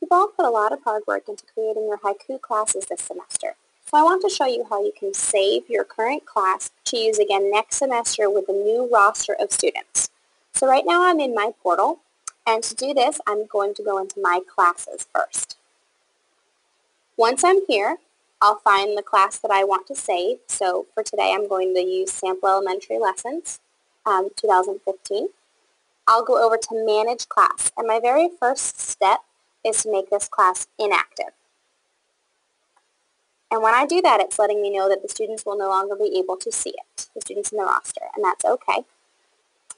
You've all put a lot of hard work into creating your haiku classes this semester. So I want to show you how you can save your current class to use again next semester with a new roster of students. So right now I'm in my portal, and to do this I'm going to go into my classes first. Once I'm here, I'll find the class that I want to save. So for today I'm going to use Sample Elementary Lessons 2015. I'll go over to Manage Class, and my very first step is to make this class inactive. And when I do that, it's letting me know that the students will no longer be able to see it, the students in the roster, and that's okay.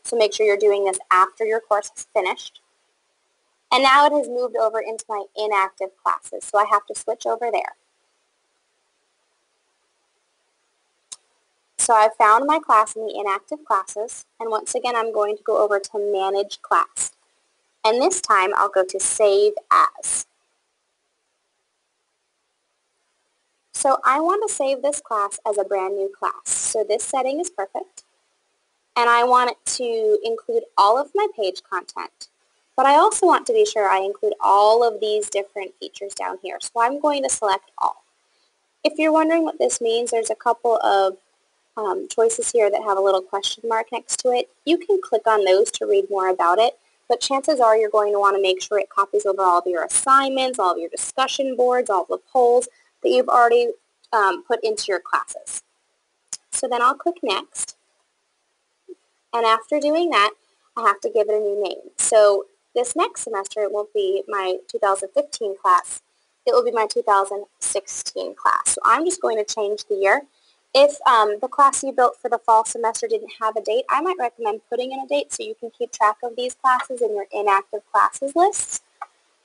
So make sure you're doing this after your course is finished. And now it has moved over into my inactive classes, so I have to switch over there. So I've found my class in the inactive classes, and once again I'm going to go over to Manage Class. And this time I'll go to Save As. So I want to save this class as a brand new class. So this setting is perfect. And I want it to include all of my page content. But I also want to be sure I include all of these different features down here. So I'm going to select all. If you're wondering what this means, there's a couple of choices here that have a little question mark next to it. You can click on those to read more about it, but chances are you're going to want to make sure it copies over all of your assignments, all of your discussion boards, all of the polls that you've already put into your classes. So then I'll click Next, and after doing that, I have to give it a new name. So this next semester it won't be my 2015 class, it will be my 2016 class. So I'm just going to change the year. If the class you built for the fall semester didn't have a date, I might recommend putting in a date so you can keep track of these classes in your inactive classes lists.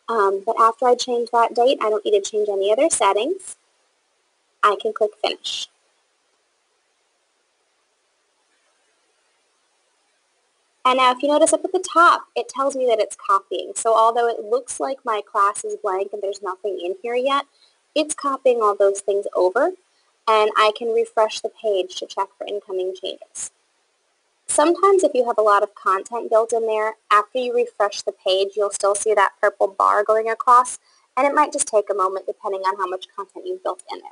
But after I change that date, I don't need to change any other settings. I can click Finish. And now if you notice up at the top, it tells me that it's copying. So although it looks like my class is blank and there's nothing in here yet, it's copying all those things over. And I can refresh the page to check for incoming changes. Sometimes if you have a lot of content built in there, after you refresh the page, you'll still see that purple bar going across, and it might just take a moment depending on how much content you've built in there.